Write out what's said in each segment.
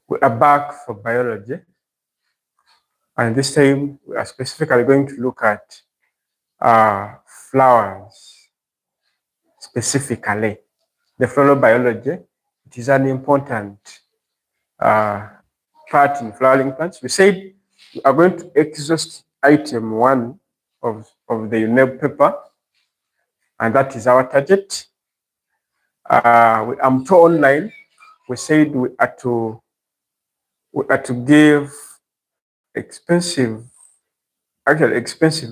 We are back for biology, and this time we are specifically going to look at flowers, specifically the floral biology. It is an important part in flowering plants. We said we are going to exhaust item 1 of the UNEB paper, and that is our target. I'm told online, we said we are to give expensive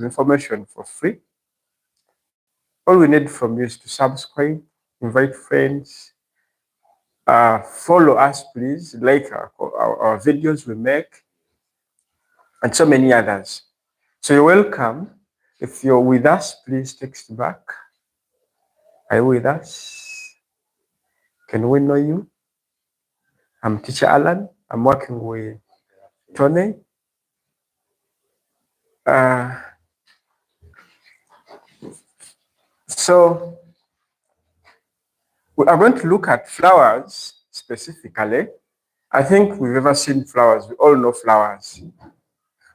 information for free. All we need from you is to subscribe, invite friends, follow us, please, like our videos we make, and so many others. So you're welcome. If you're with us, please text back. Are you with us? Can we know you? I'm Teacher Alan. I'm working with Tony. So we are going to look at flowers specifically. I think we've ever seen flowers. We all know flowers.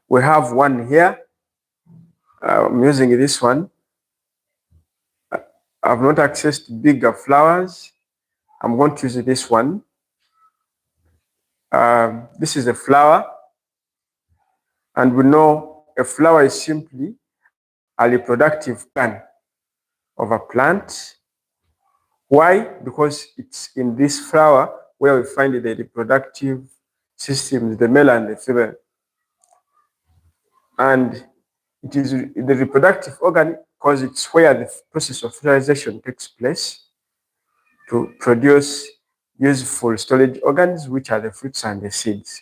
We have one here. I'm using this one. I've not accessed bigger flowers. I'm going to use this one. This is a flower. And we know a flower is simply a reproductive organ of a plant. Why? Because it's in this flower where we find the reproductive systems, the male and the female. And it is the reproductive organ because it's where the process of fertilization takes place to produce useful storage organs, which are the fruits and the seeds.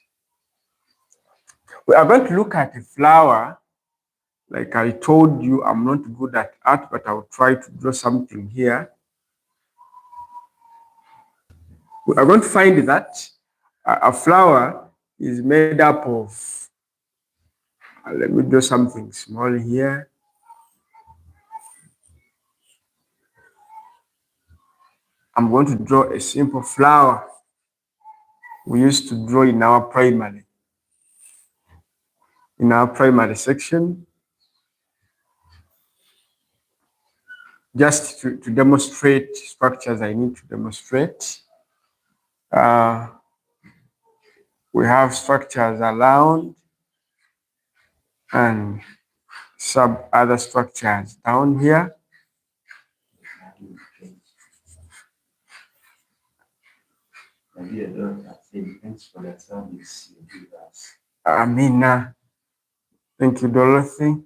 We are going to look at a flower. Like I told you, I'm not good at art, but I'll try to draw something here. We are going to find that a flower is made up of, let me draw something small here. I'm going to draw a simple flower we used to draw in our primary section, just to demonstrate structures I need to demonstrate. We have structures around and some other structures down here. Amina. Thank you, Dorothy.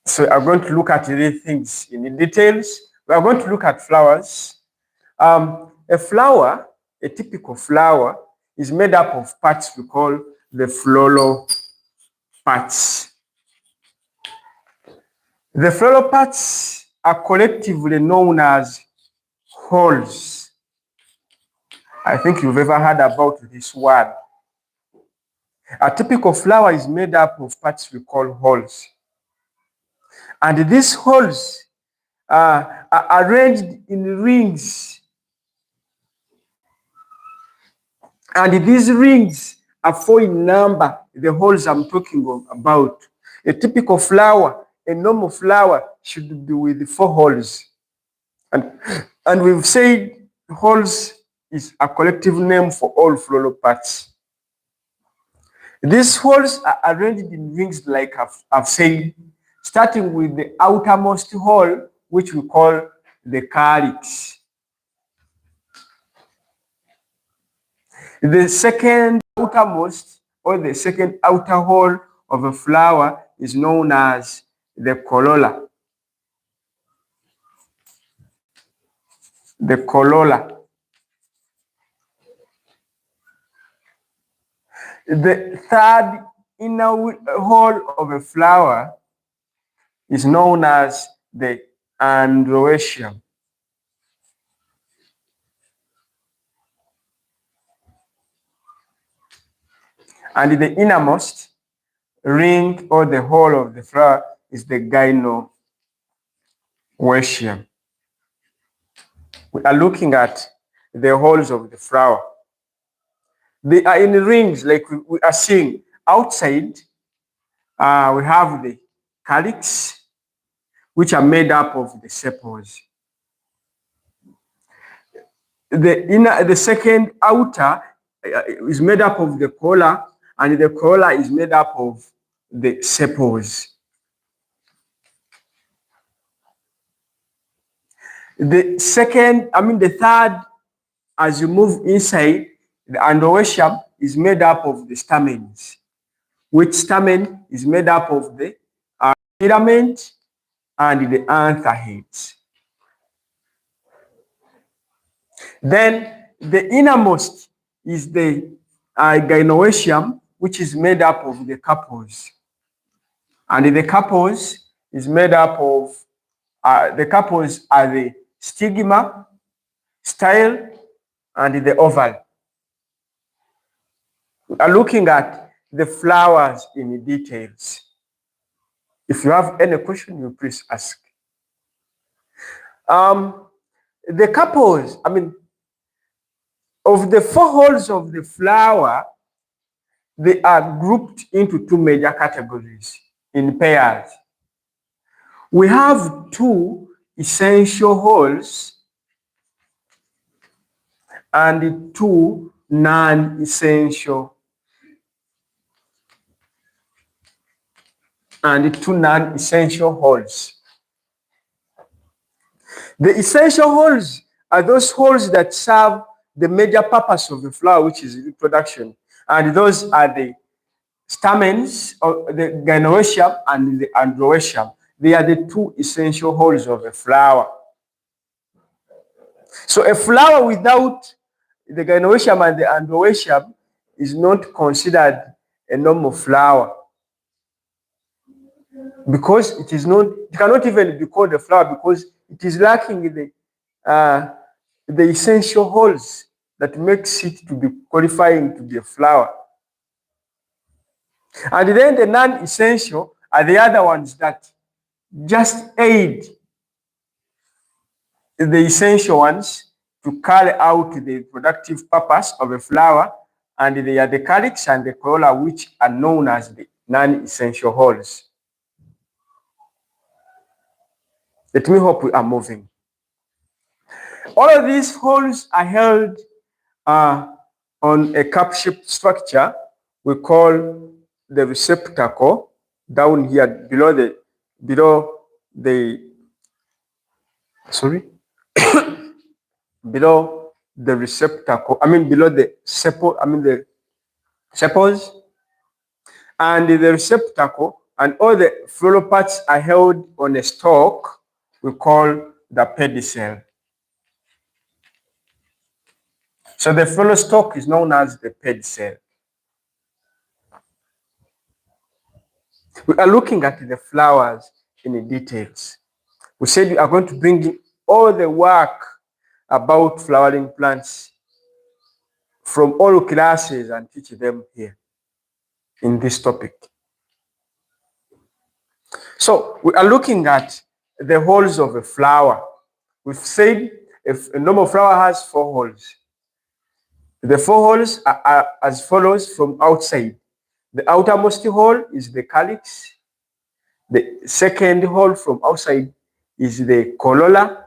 So I'm going to look at these things in details. We are going to look at flowers. A flower, a typical flower, is made up of parts we call the floral parts. The floral parts are collectively known as whorls. I think you've ever heard about this word. A typical flower is made up of parts we call whorls. And these whorls are arranged in rings. And these rings are 4 in number, the whorls I'm talking about. A typical flower, a normal flower, should be with 4 whorls. And we've said whorls is a collective name for all floral parts. These whorls are arranged in rings like I've said, starting with the outermost whorl, which we call the calyx. The second outermost or the second outer whorl of a flower is known as the corolla. The corolla. The third inner whorl of a flower is known as the androecium. And the innermost ring or the whole of the flower is the gynoecium. We are looking at the holes of the flower. They are in rings, like we are seeing outside. We have the calyx, which are made up of the sepals. The second outer is made up of the corolla, and the corolla is made up of the sepals. The third, as you move inside, the androecium is made up of the stamens, which stamen is made up of the filament and the anther heads. Then the innermost is the gynoecium, which is made up of the carpels. And the carpels is made up of, the carpels are the stigma, style, and the ovary. We are looking at the flowers in details. If you have any question, you please ask. The carpels, of the 4 holes of the flower, they are grouped into 2 major categories in pairs. We have 2 essential holes and 2 non-essential holes. The essential holes are those holes that serve the major purpose of the flower, which is reproduction. And those are the stamens, or the gynoecium and the androecium. They are the 2 essential holes of a flower. So a flower without the gynoecium and the androecium is not considered a normal flower, because it cannot even be called a flower, because it is lacking the essential holes that makes it to be qualifying to be a flower. And then the non-essential are the other ones that just aid the essential ones to carry out the productive purpose of a flower, and they are the calyx and the corolla, which are known as the non-essential holes. Let me hope we are moving. All of these holes are held on a cup-shaped structure we call the receptacle, down here below the receptacle, below the sepals, and the receptacle, and all the floral parts are held on a stalk we call the pedicel. So the floral stalk is known as the pedicel. We are looking at the flowers in details. We said we are going to bring in all the work about flowering plants from all classes and teach them here in this topic. So we are looking at the holes of a flower. We've said if a normal flower has 4 holes. The 4 holes are as follows from outside. The outermost hole is the calyx. The second hole from outside is the corolla.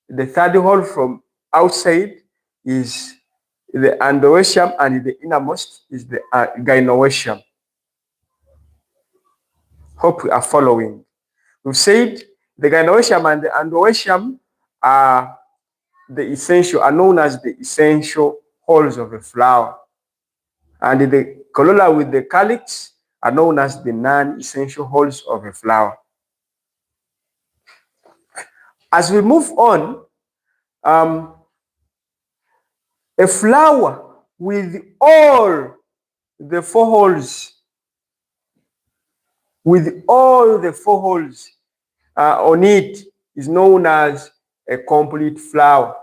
The third hole from outside is the androecium, and the innermost is the gynoecium. Hope we are following. We've said the gynoecium and the androecium are known as the essential holes of a flower, and the corolla with the calyx are known as the non-essential holes of a flower. As we move on, a flower with all the 4 holes, on it is known as a complete flower.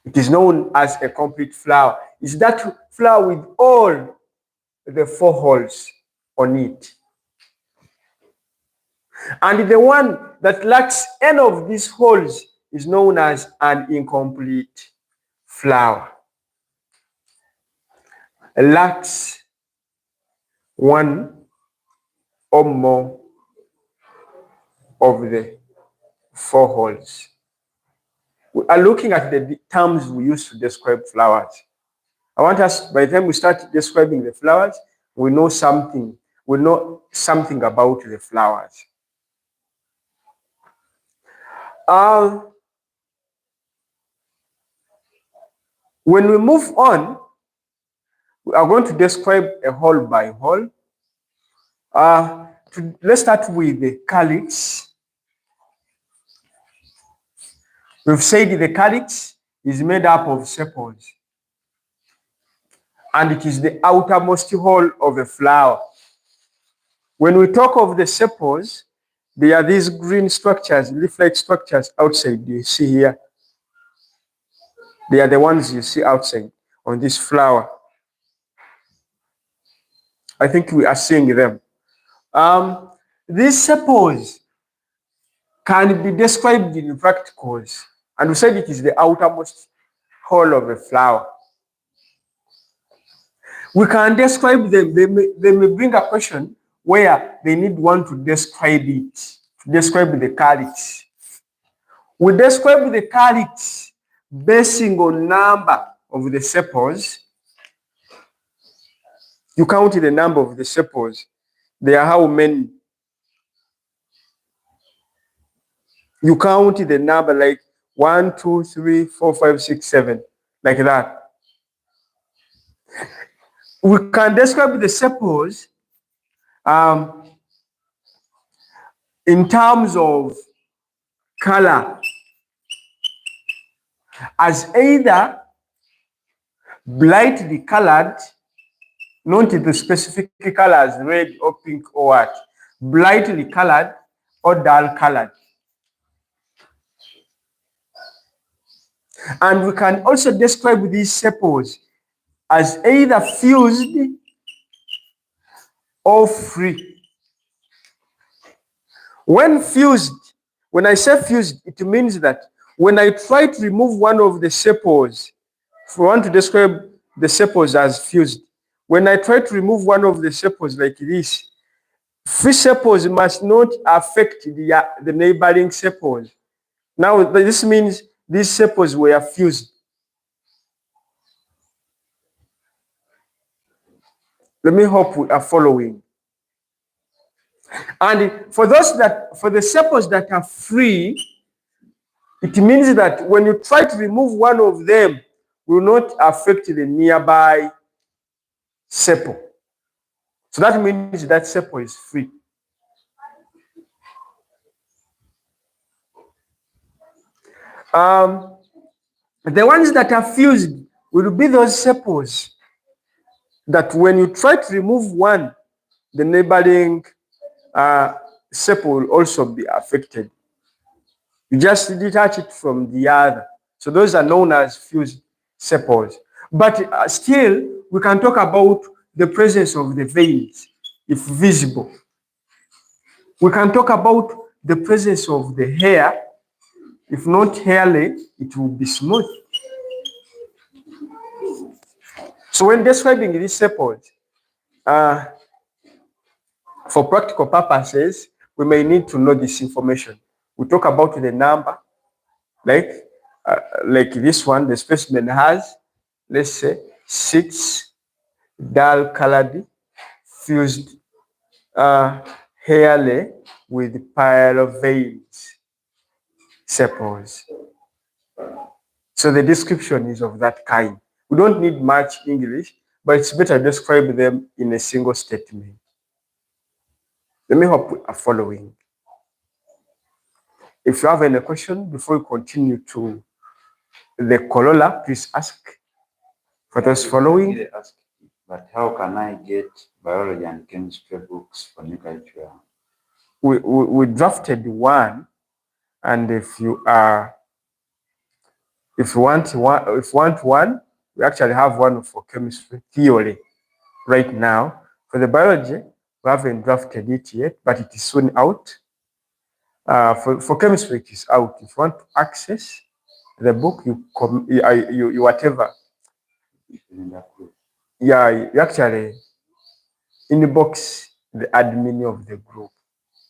It is known as a complete flower. It's that flower with all the 4 holes on it. And the one that lacks any of these whorls is known as an incomplete flower. It lacks one or more of the four whorls. We are looking at the terms we use to describe flowers. I want us, by the time we start describing the flowers, we know something about the flowers. When we move on, we are going to describe a whole by whole. Let's start with the calyx. We've said the calyx is made up of sepals, and it is the outermost whole of a flower. When we talk of the sepals, there are these green structures, leaf-like structures outside you see here. They are the ones you see outside on this flower. I think we are seeing them. These sepals can be described in practicals, and we said it is the outermost whole of a flower. We can describe them. They may bring a question where they need one to describe it, to describe the calyx. We describe the calyx basing on number of the sepals. You count the number of the sepals. There are how many? You count the number like 1, 2, 3, 4, 5, 6, 7, like that. We can describe the sepals in terms of color as either brightly colored, not the specific colors, red or pink or what, brightly colored or dull colored. And we can also describe these sepals as either fused or free. When fused, when I say fused, it means that when I try to remove one of the sepals, if we want to describe the sepals as fused, when I try to remove one of the sepals like this, free sepals must not affect the neighboring sepals. Now, this means these sepals were fused. Let me hope we are following. And for the sepals that are free, it means that when you try to remove one of them, will not affect the nearby sepal. So that means that sepal is free. The ones that are fused will be those sepals that when you try to remove one, the neighboring sepal will also be affected. You just detach it from the other. So those are known as fused sepals. But still, we can talk about the presence of the veins, if visible. We can talk about the presence of the hair. If not hairy, it will be smooth. So when describing these sepals, for practical purposes, we may need to know this information. We talk about the number, like this one, the specimen has, let's say, 6 dull-colored fused hairy with veins sepals. So the description is of that kind. We don't need much English, but it's better to describe them in a single statement. Let me hope we are following. If you have any question before we continue to the corolla, please ask. For those following. But how can I get biology and chemistry books for new curriculum? We drafted one, and if you want one, we actually have one for chemistry theory right now. For the biology, we haven't drafted it yet, but it is soon out. For chemistry, it is out. If you want to access the book, you whatever. Yeah, you actually inbox the admin of the group,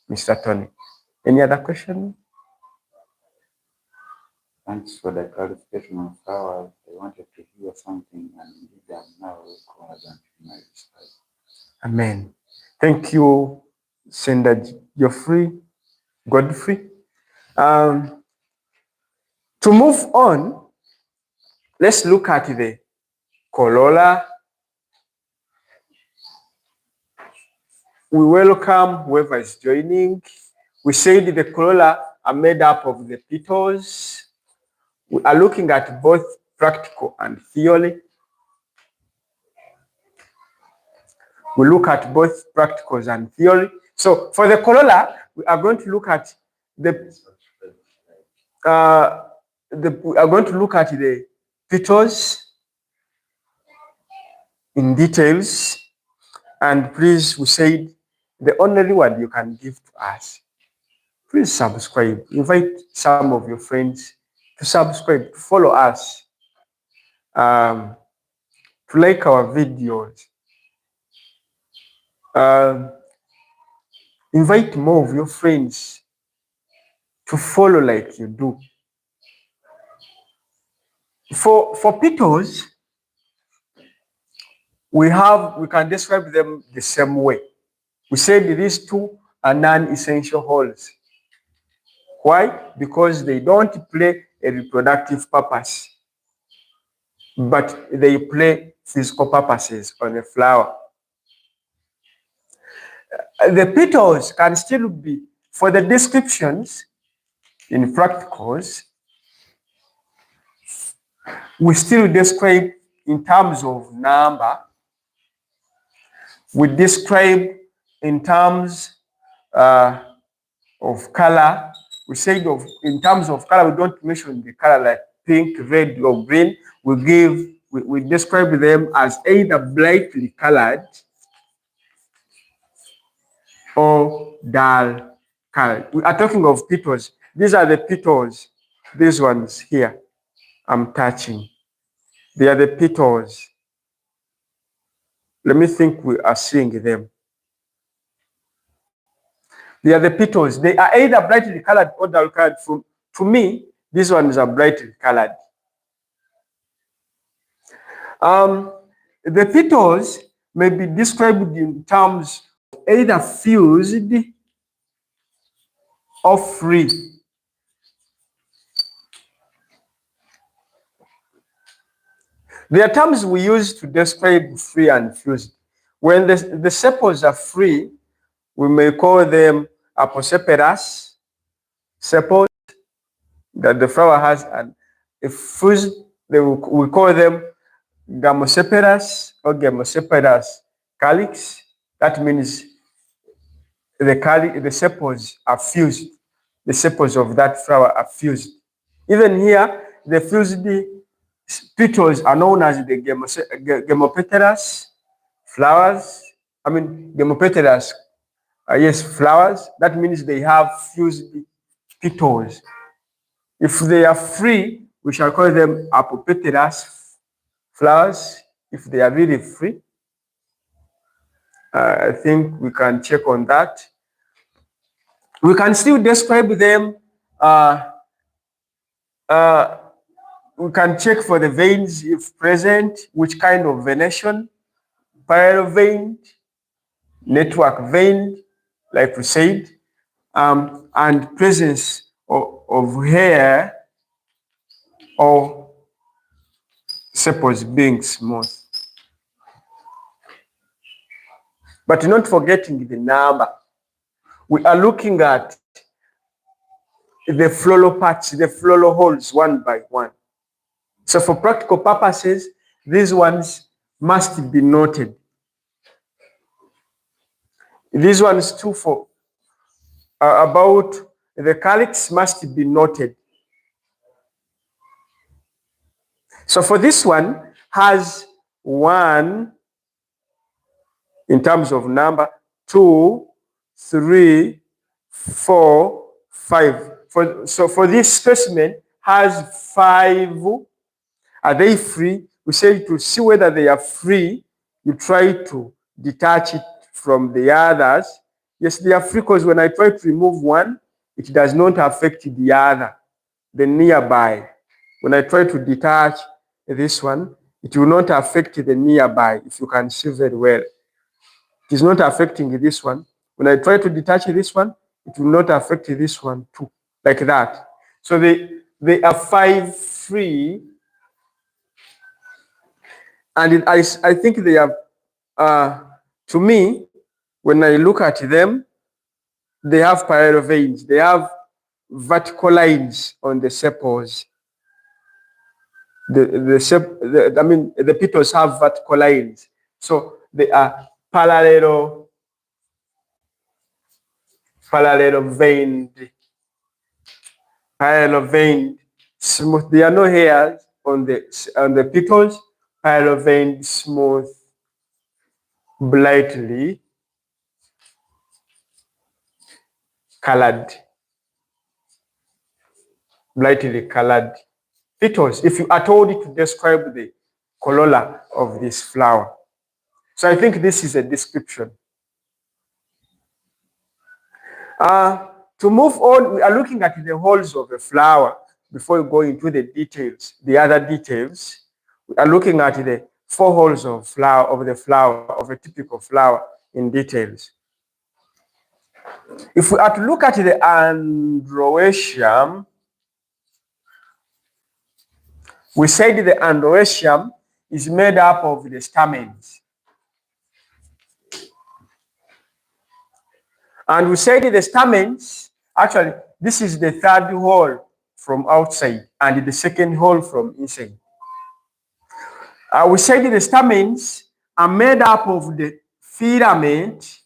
Mr. Tony. Any other question? Thanks for the clarification on flowers. I wanted to hear something and indeed I'm now going to my research. Amen. Thank you, Sender Geoffrey, Godfrey. To move on, let's look at the corolla. We welcome whoever is joining. We said the corolla are made up of the petals. We are looking at both practical and theory. We look at both practicals and theory. So for the corolla, we are going to look at the petals in details. And please, we said the only reward you can give to us, please subscribe. Invite some of your friends to subscribe, to follow us, to like our videos. Invite more of your friends to follow like you do. For petals, we can describe them the same way. We said these two are non-essential whorls. Why? Because they don't play a reproductive purpose, but they play physical purposes on a flower. The petals can still be, for the descriptions in practicals, we still describe in terms of number. We describe in terms of color. We say in terms of color, we don't mention the color like pink, red, or green. We describe them as either brightly colored or dull colored. We are talking of petals. These are the petals. These ones here, I'm touching. They are the petals. Let me think we are seeing them. They are the petals. They are either brightly colored or dull colored. To me, these ones are brightly colored. The petals may be described in terms of either fused or free. There are terms we use to describe free and fused. When the sepals are free, we may call them aposeparous sepals that the flower has, and if fused, we call them gynoecium or gynoecium calyx. That means the sepals are fused. The sepals of that flower are fused. Even here, the fused petals are known as the gynopetalous flowers. I mean, gynopetalous, yes, flowers. That means they have fused petals. If they are free, we shall call them apopetalous flowers. If they are really free, I think we can check on that. We can still describe them. We can check for the veins if present, which kind of venation, parallel vein, network vein, like we said, and presence of hair or sepals being smooth. But not forgetting the number. We are looking at the floral parts, the floral whorls one by one. So for practical purposes, these ones must be noted. These ones too for about the calyx must be noted. So for this one has 1 in terms of number, 2, 3, 4, 5. So for this specimen has 5. Are they free? We say to see whether they are free, you try to detach it from the others. Yes, they are free because when I try to remove one, it does not affect the other, the nearby. When I try to detach this one, it will not affect the nearby, if you can see very well. It is not affecting this one. When I try to detach this one, it will not affect this one too, like that. So they are 5 free, and I think they are, to me, when I look at them, they have parallel veins. They have vertical lines on the sepals. The petals have vertical lines. So they are parallel veined, smooth. There are no hairs on the petals. Parallel veined, smooth, brightly colored. Petals, if you are told to describe the corolla of this flower. So I think this is a description. To move on, we are looking at the whorls of a flower before we go into the details, the other details. We are looking at the 4 whorls of a typical flower in details. If we are to look at the androecium, we said the androecium is made up of the stamens. And we said the stamens, actually, this is the 3rd whorl from outside and the 2nd whorl from inside. We said the stamens are made up of the filament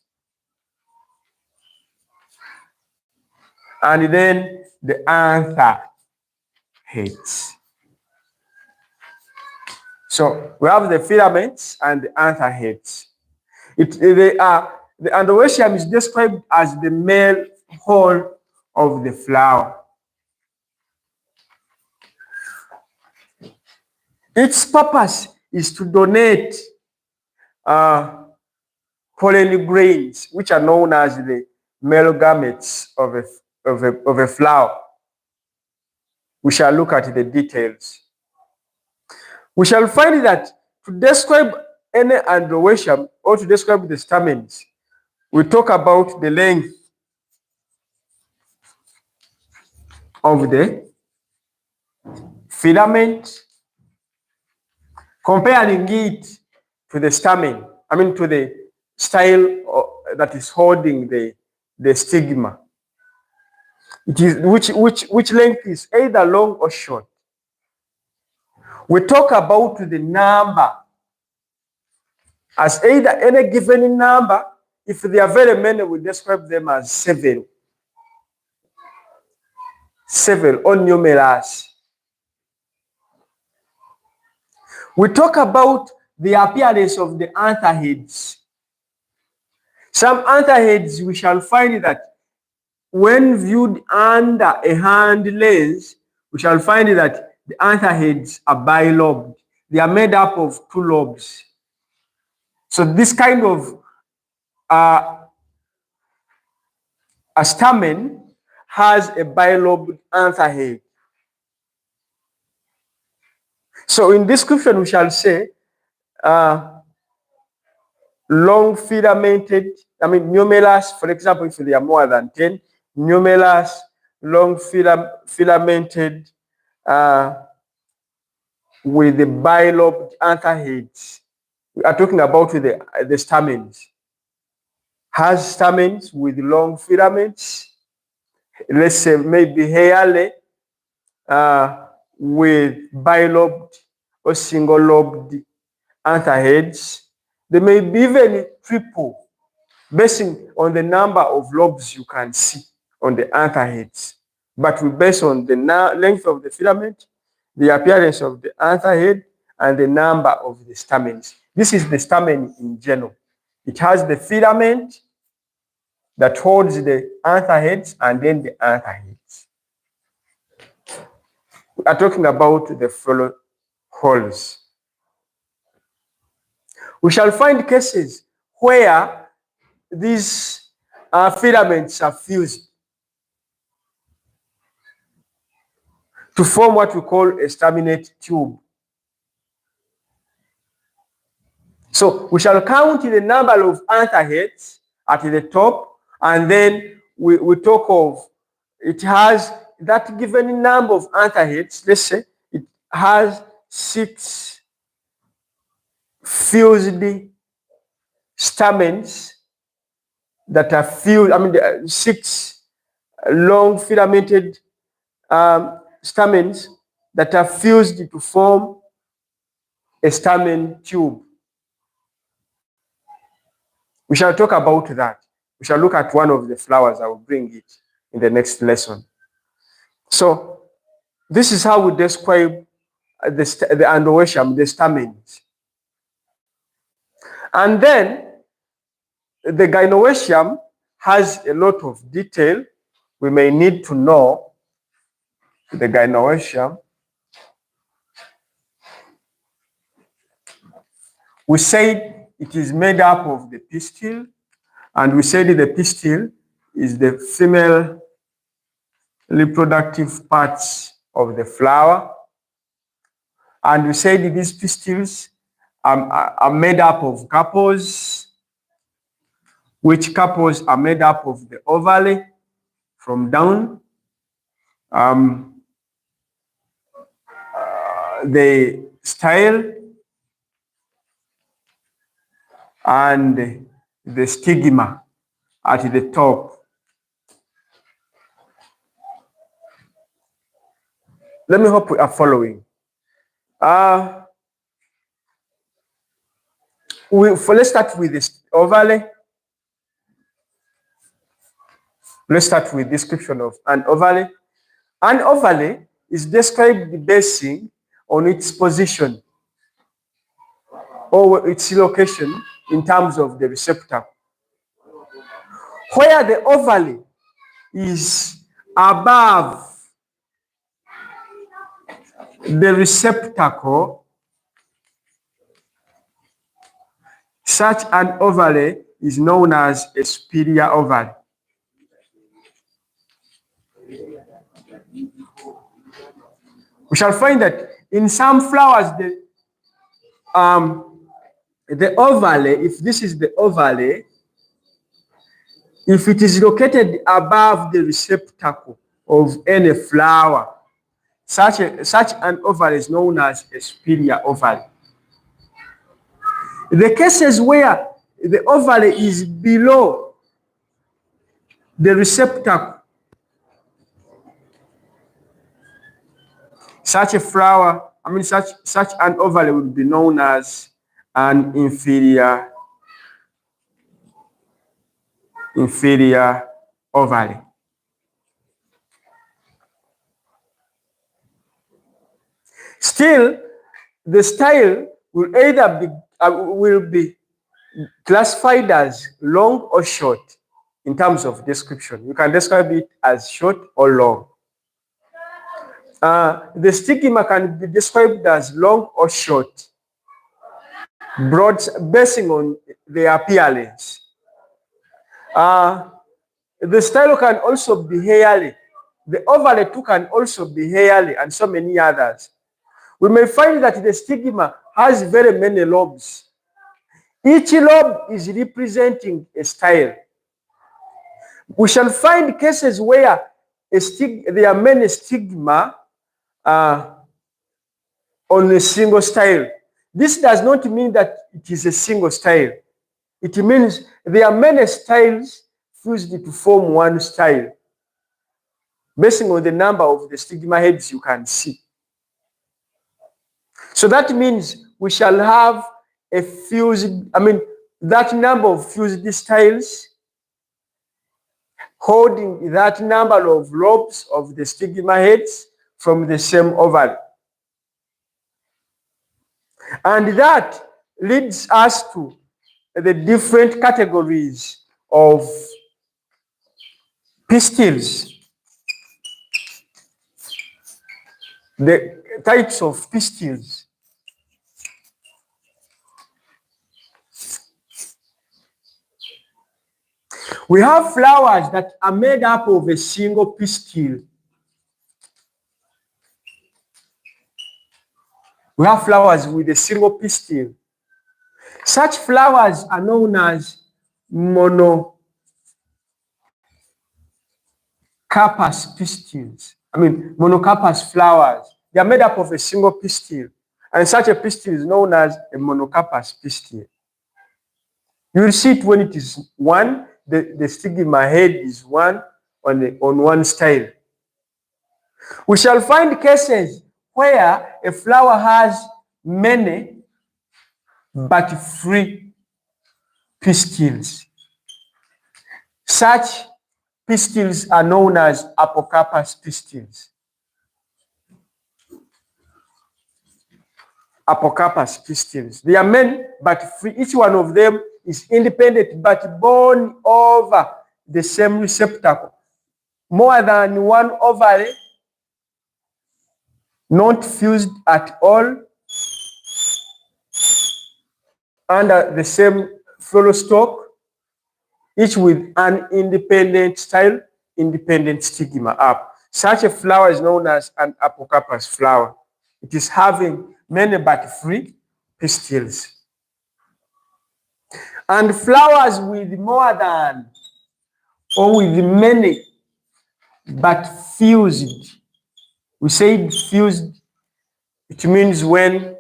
and then the anther heads. So we have the filaments and the anther heads. The androecium is described as the male whorl of the flower. Its purpose is to donate pollen grains, which are known as the male gametes of a flower. We shall look at the details. We shall find that to describe any androecium or to describe the stamens, we talk about the length of the filament, comparing it to the stamen, to the style that is holding the stigma. It is which length is either long or short. We talk about the number as either any given number. If there are very many, we describe them as several or numerous. We talk about the appearance of the anther heads. Some anther heads, we shall find that when viewed under a hand lens, we shall find that the anther heads are bilobed. They are made up of 2 lobes. So this kind of a stamen has a bilobed anther head. So in description, we shall say long filamented, numerous, for example, if there are more than 10, numerous, long filamented with the bilobed anther heads. We are talking about the stamens. Has stamens with long filaments, let's say maybe hairy, with bilobed or single-lobed anther heads. They may be even triple, basing on the number of lobes you can see on the anther heads. But we base on the length of the filament, the appearance of the anther head, and the number of the stamens. This is the stamen in general. It has the filament, that holds the anther heads and then the anther heads. We are talking about the floral whorls. We shall find cases where these filaments are fused to form what we call a staminate tube. So we shall count the number of anther heads at the top, and then we talk of it has that given number of anther heads. Let's say it has 6 fused stamens that are fused. I mean, there are 6 long filamented stamens that are fused to form a stamen tube. We shall talk about that. We shall look at one of the flowers. I will bring it in the next lesson. So this is how we describe the androecium, the stamens. And then the gynoecium has a lot of detail we may need to know. The gynoecium, we said it is made up of the pistil, and we said the pistil is the female reproductive parts of the flower. And we said these pistils are made up of carpels, which carpels are made up of the ovary from down, the style, and the stigma at the top. Let me hope we are following. Let's start with this ovary. Let's start with description of an ovary. An ovary is described basing on its position or its location in terms of the receptacle. Where the ovary is above the receptacle, such an ovary is known as a superior ovary. We shall find that in some flowers, the ovary, if this is the ovary, if it is located above the receptacle of any flower, such an ovary is known as a superior ovary. The cases where the ovary is below the receptacle, such a flower, such an ovary would be known as an inferior ovary. Still, the style will either be classified as long or short in terms of description. You can describe it as short or long. The stigma can be described as long or short, broad, basing on the appearance. The style can also be hairy. The ovary too can also be hairy, and so many others. We may find that the stigma has very many lobes. Each lobe is representing a style. We shall find cases where there are many stigma on a single style. This does not mean that it is a single style. It means there are many styles fused to form one style, basing on the number of the stigma heads you can see. So that means we shall have a that number of fused styles holding that number of lobes of the stigma heads from the same ovary. And that leads us to the different categories of Pistils. The types of pistils. We have flowers that are made up of a single pistil. We have flowers with a single pistil. Such flowers are known as monocarpous pistils. Monocarpous flowers. They are made up of a single pistil. And such a pistil is known as a monocarpous pistil. You will see it when it is one, the stigma head is one on one style. We shall find cases where a flower has many but free pistils. Such pistils are known as apocarpous pistils. Apocarpous pistils. They are many but free. Each one of them is independent but borne over the same receptacle. More than one ovary, not fused at all, under the same floral stalk, each with an independent style, independent stigma up. Such a flower is known as an apocarpous flower. It is having many but free pistils. And flowers with more than or with many but fused. We say fused. It means when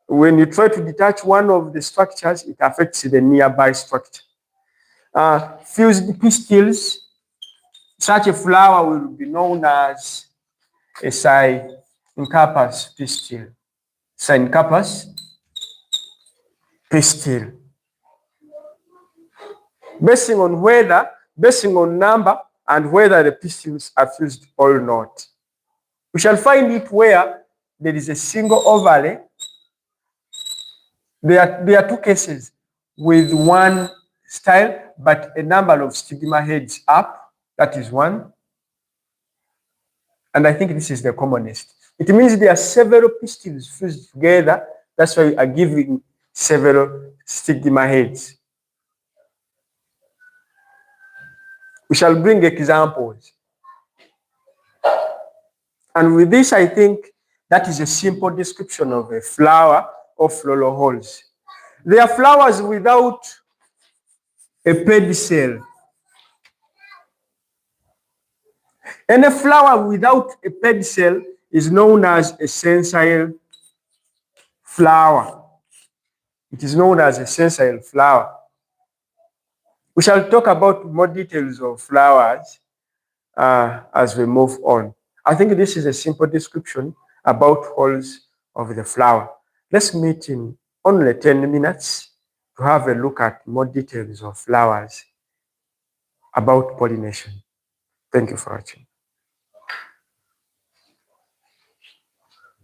you try to detach one of the structures, it affects the nearby structure. Fused pistils, such a flower will be known as a syncarpous pistil. Syncarpous pistil. Basing on number and whether the pistils are fused or not. We shall find it where there is a single ovary. There are two cases with one style, but a number of stigma heads up. That is one. And I think this is the commonest. It means there are several pistils fused together. That's why we are giving several stigma heads. We shall bring examples. And with this, I think that is a simple description of a flower or floral whorls. They are flowers without a pedicel. Any flower without a pedicel is known as a sessile flower. It is known as a sessile flower. We shall talk about more details of flowers as we move on. I think this is a simple description about whorls of the flower. Let's meet in only 10 minutes to have a look at more details of flowers about pollination. Thank you for watching.